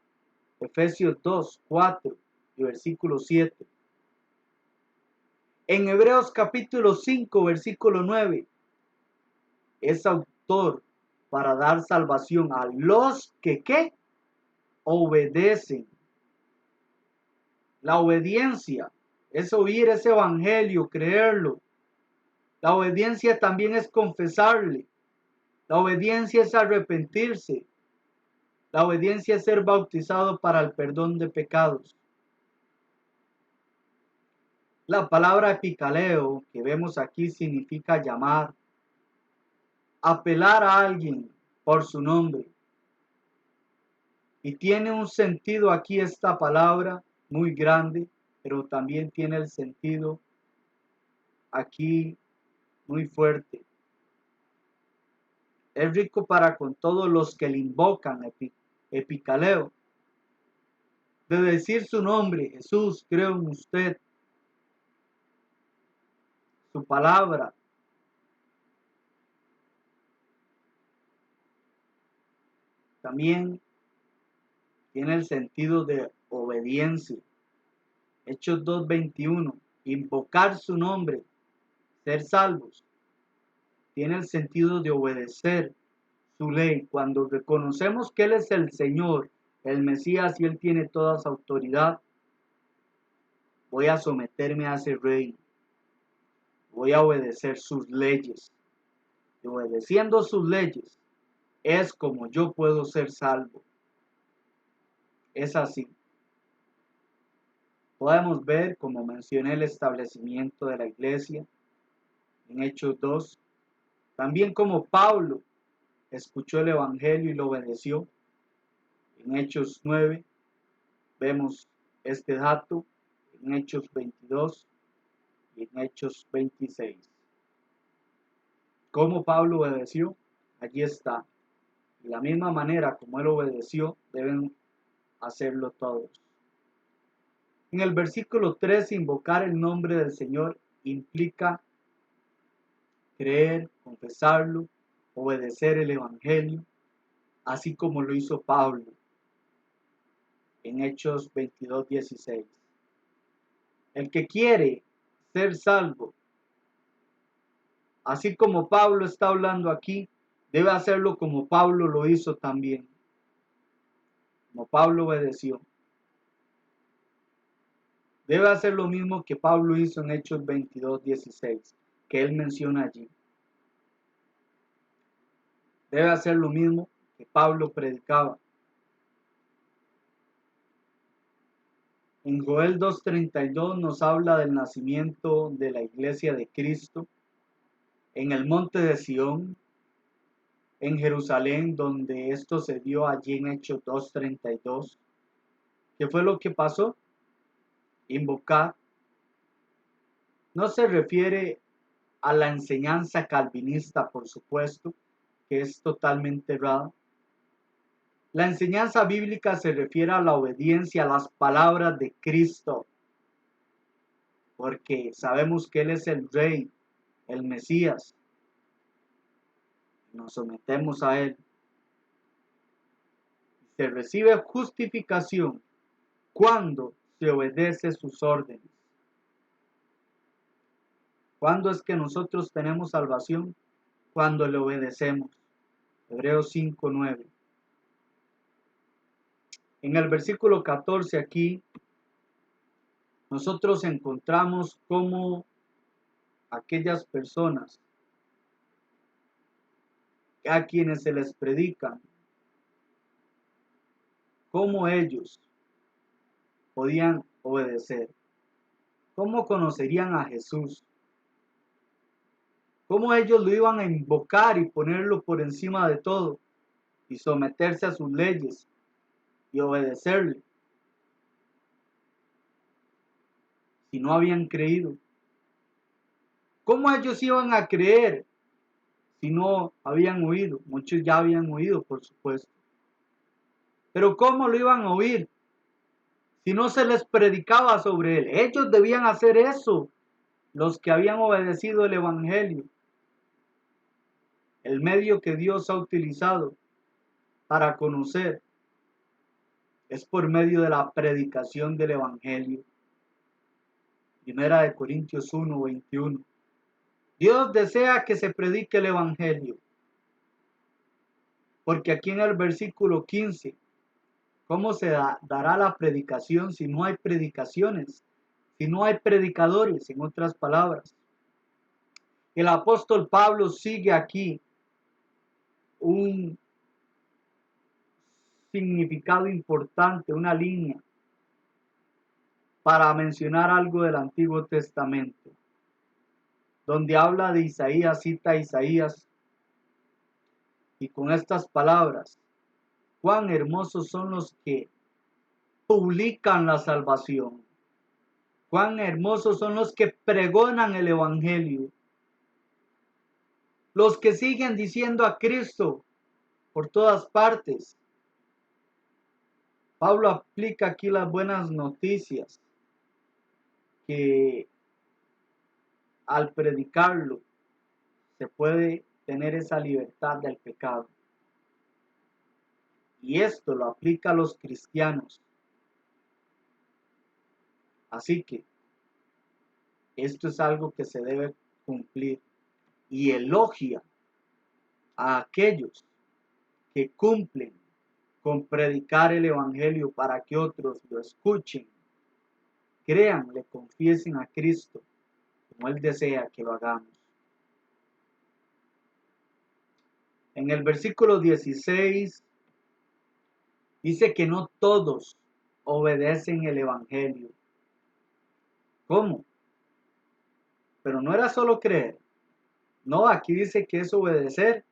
Efesios 2:4 y versículo 7. En Hebreos capítulo 5, versículo 9, es autor para dar salvación a los que ¿qué? Obedecen. La obediencia es oír ese evangelio, creerlo. La obediencia también es confesarle. La obediencia es arrepentirse. La obediencia es ser bautizado para el perdón de pecados. La palabra epicaleo que vemos aquí significa llamar, apelar a alguien por su nombre. Y tiene un sentido aquí esta palabra muy grande, pero también tiene el sentido aquí muy fuerte. Es rico para con todos los que le invocan, epicaleo. De decir su nombre, Jesús, creo en usted, su palabra. También tiene el sentido de obediencia. Hechos 2:21, invocar su nombre, ser salvos, tiene el sentido de obedecer su ley. Cuando reconocemos que Él es el Señor, el Mesías y Él tiene toda su autoridad, voy a someterme a ese rey, voy a obedecer sus leyes. Y obedeciendo sus leyes es como yo puedo ser salvo. Es así. Podemos ver, como mencioné, el establecimiento de la iglesia en Hechos 2. También como Pablo escuchó el Evangelio y lo obedeció. En Hechos 9 vemos este dato, en Hechos 22 y en Hechos 26. ¿Cómo Pablo obedeció? Allí está. De la misma manera como él obedeció, deben hacerlo todos. En el versículo 3, invocar el nombre del Señor implica creer, confesarlo obedecer el Evangelio, así como lo hizo Pablo en Hechos 22:16. El que quiere ser salvo, así como Pablo está hablando aquí, debe hacerlo como Pablo lo hizo también, como Pablo obedeció. Debe hacer lo mismo que Pablo hizo en Hechos 22:16, que él menciona allí. Debe hacer lo mismo que Pablo predicaba. En Joel 2:32 nos habla del nacimiento de la iglesia de Cristo en el monte de Sión, en Jerusalén, donde esto se dio allí en Hechos 2:32. ¿Qué fue lo que pasó? Invocar. No se refiere a la enseñanza calvinista, por supuesto, que es totalmente errada. La enseñanza bíblica se refiere a la obediencia a las palabras de Cristo, porque sabemos que Él es el Rey, el Mesías. Nos sometemos a Él. Se recibe justificación cuando se obedece sus órdenes. ¿Cuándo es que nosotros tenemos salvación? Cuando le obedecemos. Hebreos 5:9. En el versículo 14 aquí, nosotros encontramos cómo aquellas personas a quienes se les predican, cómo ellos podían obedecer, cómo conocerían a Jesús, cómo ellos lo iban a invocar y ponerlo por encima de todo y someterse a sus leyes y obedecerle si no habían creído. ¿Cómo ellos iban a creer si no habían oído? Muchos ya habían oído, por supuesto. Pero ¿cómo lo iban a oír si no se les predicaba sobre él? Ellos debían hacer eso, los que habían obedecido el Evangelio. El medio que Dios ha utilizado para conocer es por medio de la predicación del Evangelio. Primera de Corintios 1:21. Dios desea que se predique el Evangelio. Porque aquí en el versículo 15, ¿cómo se dará la predicación si no hay predicaciones? Si no hay predicadores, en otras palabras. El apóstol Pablo sigue aquí un significado importante, una línea, para mencionar algo del Antiguo Testamento, donde habla de Isaías, cita a Isaías, y con estas palabras: cuán hermosos son los que publican la salvación, cuán hermosos son los que pregonan el Evangelio, los que siguen diciendo a Cristo por todas partes. Pablo aplica aquí las buenas noticias, que al predicarlo se puede tener esa libertad del pecado. Y esto lo aplica a los cristianos. Así que esto es algo que se debe cumplir. Y elogia a aquellos que cumplen con predicar el Evangelio para que otros lo escuchen, crean, le confiesen a Cristo como Él desea que lo hagamos. En el versículo 16 dice que no todos obedecen el Evangelio. ¿Cómo? Pero no era solo creer. No, aquí dice que es obedecer.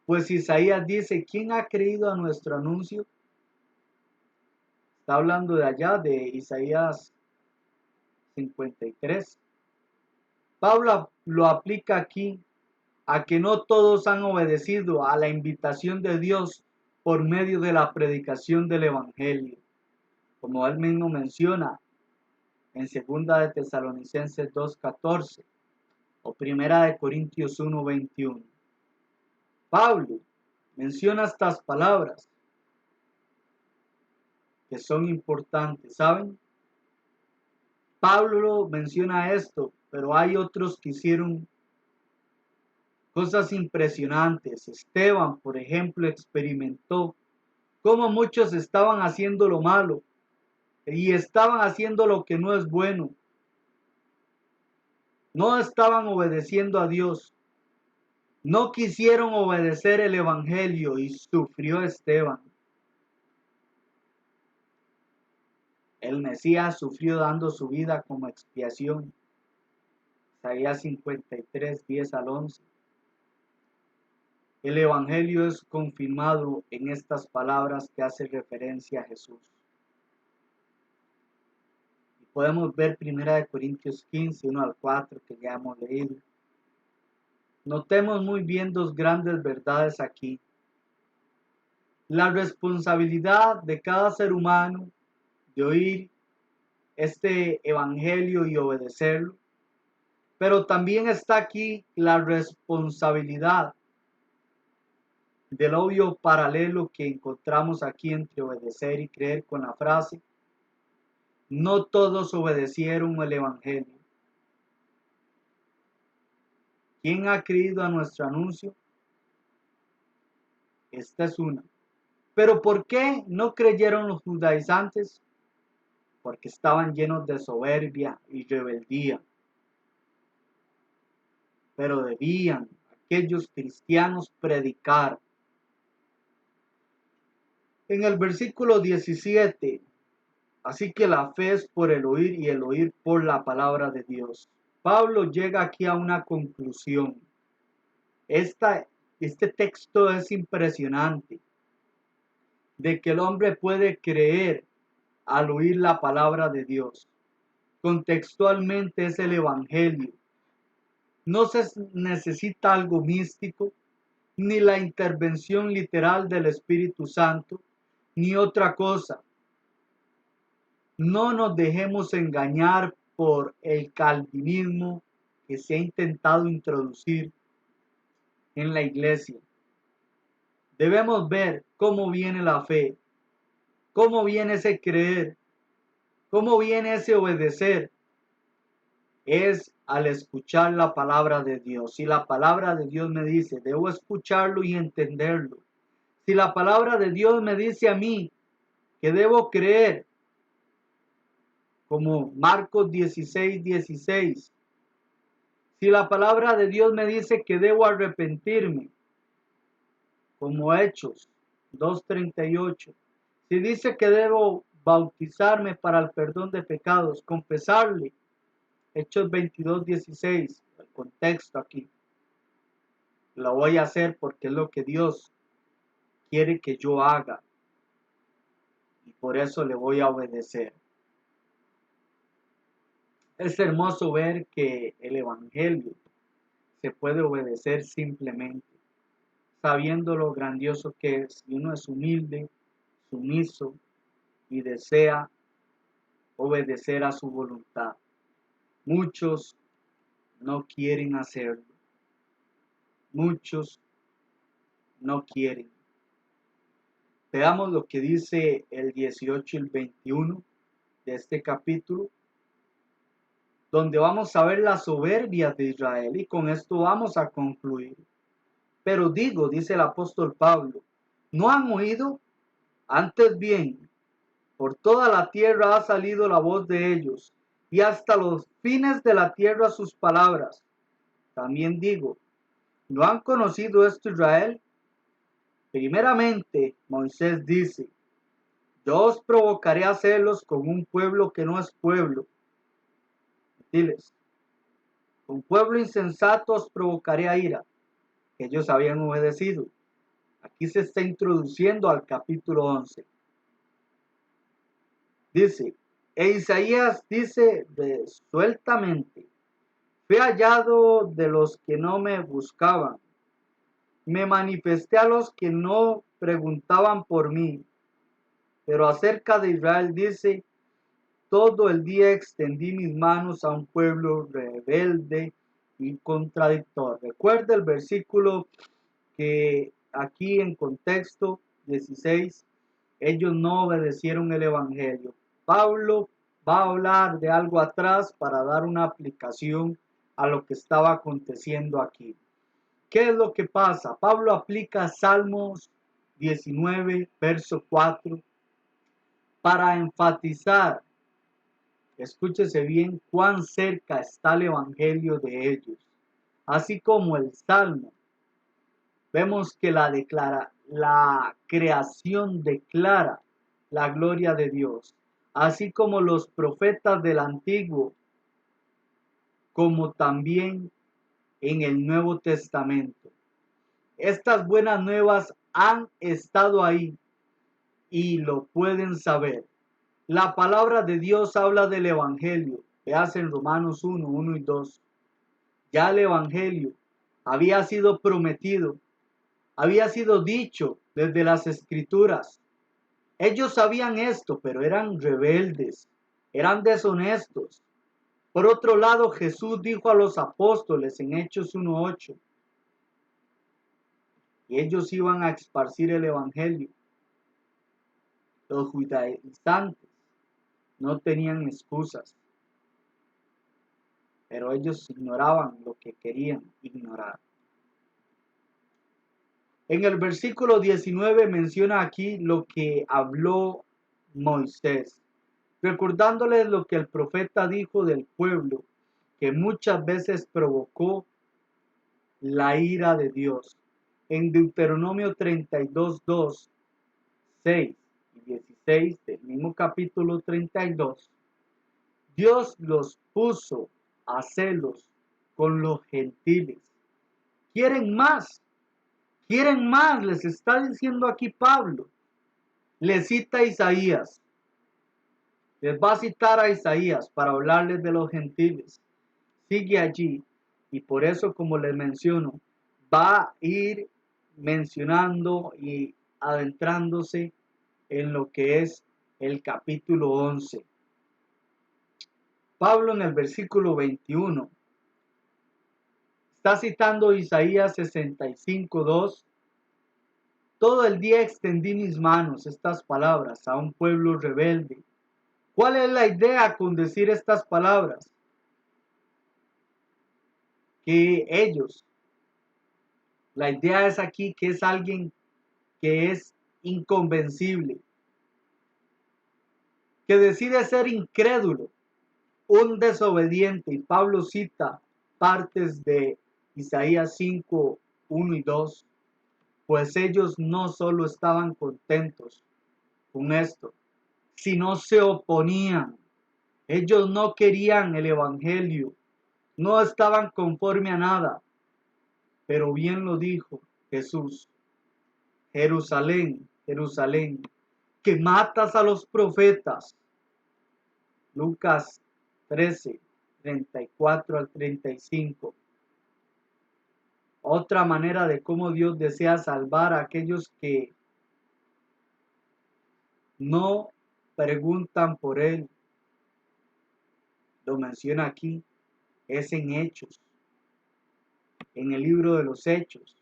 Pues Isaías dice: ¿quién ha creído a nuestro anuncio? Está hablando de allá, de Isaías 53. Pablo lo aplica aquí a que no todos han obedecido a la invitación de Dios por medio de la predicación del Evangelio, como él mismo menciona en 2 de Tesalonicenses 2:14. o Primera de Corintios 1:21. Pablo menciona estas palabras que son importantes, ¿saben? Pablo menciona esto, pero hay otros que hicieron cosas impresionantes. Esteban, por ejemplo, experimentó cómo muchos estaban haciendo lo malo y estaban haciendo lo que no es bueno. No estaban obedeciendo a Dios. No quisieron obedecer el Evangelio y sufrió Esteban. El Mesías sufrió dando su vida como expiación. Isaías 53, 10 al 11. El Evangelio es confirmado en estas palabras que hace referencia a Jesús. Y podemos ver 1 Corintios 15, 1 al 4, que ya hemos leído. Notemos muy bien dos grandes verdades aquí. La responsabilidad de cada ser humano de oír este evangelio y obedecerlo, pero también está aquí la responsabilidad del obvio paralelo que encontramos aquí entre obedecer y creer con la frase: no todos obedecieron el evangelio. ¿Quién ha creído a nuestro anuncio? Esta es una. Pero ¿por qué no creyeron los judaizantes? Porque estaban llenos de soberbia y rebeldía. Pero debían aquellos cristianos predicar. En el versículo 17, así que la fe es por el oír y el oír por la palabra de Dios. Pablo llega aquí a una conclusión. Este texto es impresionante, de que el hombre puede creer al oír la palabra de Dios. Contextualmente es el evangelio. No se necesita algo místico, ni la intervención literal del Espíritu Santo, ni otra cosa. No nos dejemos engañar por el calvinismo que se ha intentado introducir en la iglesia. Debemos ver cómo viene la fe, cómo viene ese creer, cómo viene ese obedecer. Es al escuchar la palabra de Dios. Si la palabra de Dios me dice, debo escucharlo y entenderlo. Si la palabra de Dios me dice a mí que debo creer, como Marcos 16, 16. Si la palabra de Dios me dice que debo arrepentirme, como Hechos 2:38. Si dice que debo bautizarme para el perdón de pecados, confesarle, Hechos 22:16, el contexto aquí. Lo voy a hacer porque es lo que Dios quiere que yo haga. Y por eso le voy a obedecer. Es hermoso ver que el evangelio se puede obedecer simplemente, sabiendo lo grandioso que es. Y uno es humilde, sumiso y desea obedecer a su voluntad. Muchos no quieren hacerlo. Muchos no quieren. Veamos lo que dice el 18 y el 21 de este capítulo, donde vamos a ver la soberbia de Israel, y con esto vamos a concluir. Pero digo, dice el apóstol Pablo, ¿no han oído? Antes bien, por toda la tierra ha salido la voz de ellos, y hasta los fines de la tierra sus palabras. También digo, ¿no han conocido esto Israel? Primeramente, Moisés dice, yo os provocaré a celos con un pueblo que no es pueblo. Diles, con pueblo insensato os provocaré a ira. Ellos habían obedecido. Aquí se está introduciendo al capítulo 11. Dice, e Isaías dice resueltamente, fui hallado de los que no me buscaban, me manifesté a los que no preguntaban por mí. Pero acerca de Israel dice, todo el día extendí mis manos a un pueblo rebelde y contradictor. Recuerda el versículo que aquí en contexto 16, ellos no obedecieron el Evangelio. Pablo va a hablar de algo atrás para dar una aplicación a lo que estaba aconteciendo aquí. ¿Qué es lo que pasa? Pablo aplica Salmos 19, verso 4, para enfatizar, escúchese bien, cuán cerca está el Evangelio de ellos. Así como el Salmo, vemos que la creación declara la gloria de Dios, así como los profetas del Antiguo, como también en el Nuevo Testamento. Estas buenas nuevas han estado ahí y lo pueden saber. La palabra de Dios habla del Evangelio. Veas en Romanos 1, 1 y 2. Ya el Evangelio había sido prometido, había sido dicho desde las Escrituras. Ellos sabían esto, pero eran rebeldes, eran deshonestos. Por otro lado, Jesús dijo a los apóstoles en Hechos 1:8, y ellos iban a esparcir el Evangelio. Los judaizantes no tenían excusas, pero ellos ignoraban lo que querían ignorar. En el versículo 19 menciona aquí lo que habló Moisés, recordándoles lo que el profeta dijo del pueblo, que muchas veces provocó la ira de Dios. En Deuteronomio 32:2, 6 y 16 del mismo capítulo 32, Dios los puso a celos con los gentiles. Quieren más, les está diciendo aquí Pablo. Les cita a Isaías, les va a citar a Isaías para hablarles de los gentiles. Sigue allí y por eso, como les menciono, va a ir mencionando y adentrándose en lo que es el capítulo 11. Pablo en el versículo 21 está citando Isaías 65:2. Todo el día extendí mis manos, estas palabras, a un pueblo rebelde. ¿Cuál es la idea con decir estas palabras? Que ellos, la idea es aquí que es alguien que es inconvencible, que decide ser incrédulo, un desobediente. Y Pablo cita partes de Isaías 5, 1 y 2, pues ellos no solo estaban contentos con esto, sino se oponían. Ellos no querían el Evangelio, no estaban conforme a nada, pero bien lo dijo Jesús: Jerusalén, Jerusalén, que matas a los profetas. Lucas 13, 34 al 35. Otra manera de cómo Dios desea salvar a aquellos que no preguntan por Él, lo menciona aquí, es en Hechos, en el libro de los Hechos.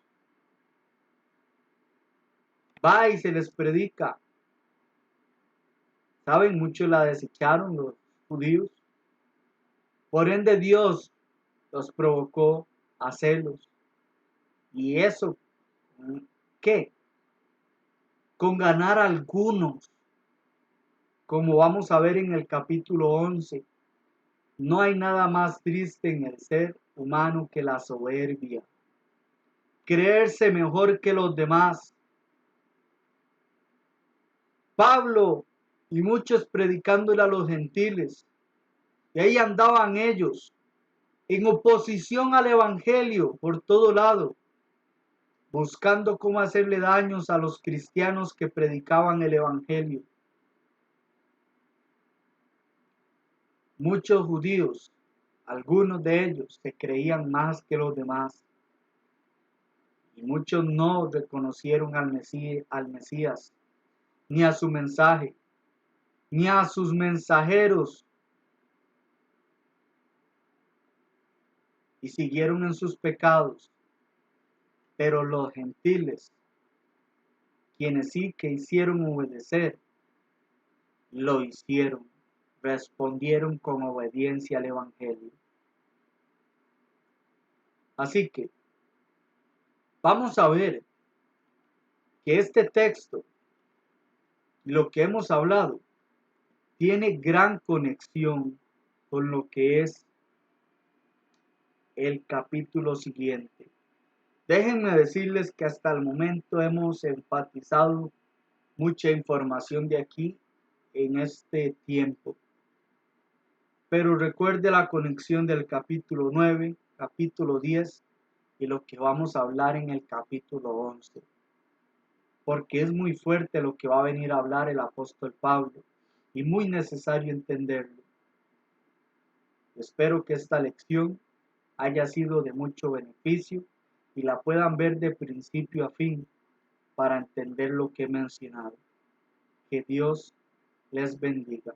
Va y se les predica. ¿Saben? Muchos la desecharon los judíos. Por ende Dios los provocó a celos. ¿Y eso qué? Con ganar a algunos, como vamos a ver en el capítulo 11. No hay nada más triste en el ser humano que la soberbia. Creerse mejor que los demás. Pablo y muchos predicándole a los gentiles. Y ahí andaban ellos, en oposición al Evangelio por todo lado, buscando cómo hacerle daños a los cristianos que predicaban el Evangelio. Muchos judíos, algunos de ellos, se creían más que los demás. Y muchos no reconocieron al Mesías, ni a su mensaje, ni a sus mensajeros. y siguieron en sus pecados, pero los gentiles, quienes sí que hicieron obedecer, lo hicieron, respondieron con obediencia al Evangelio. Así que vamos a ver que este texto, lo que hemos hablado, tiene gran conexión con lo que es el capítulo siguiente. Déjenme decirles que hasta el momento hemos enfatizado mucha información de aquí en este tiempo. Pero recuerde la conexión del capítulo 9, capítulo 10 y lo que vamos a hablar en el capítulo 11. Porque es muy fuerte lo que va a venir a hablar el apóstol Pablo y muy necesario entenderlo. Espero que esta lección haya sido de mucho beneficio y la puedan ver de principio a fin para entender lo que he mencionado. Que Dios les bendiga.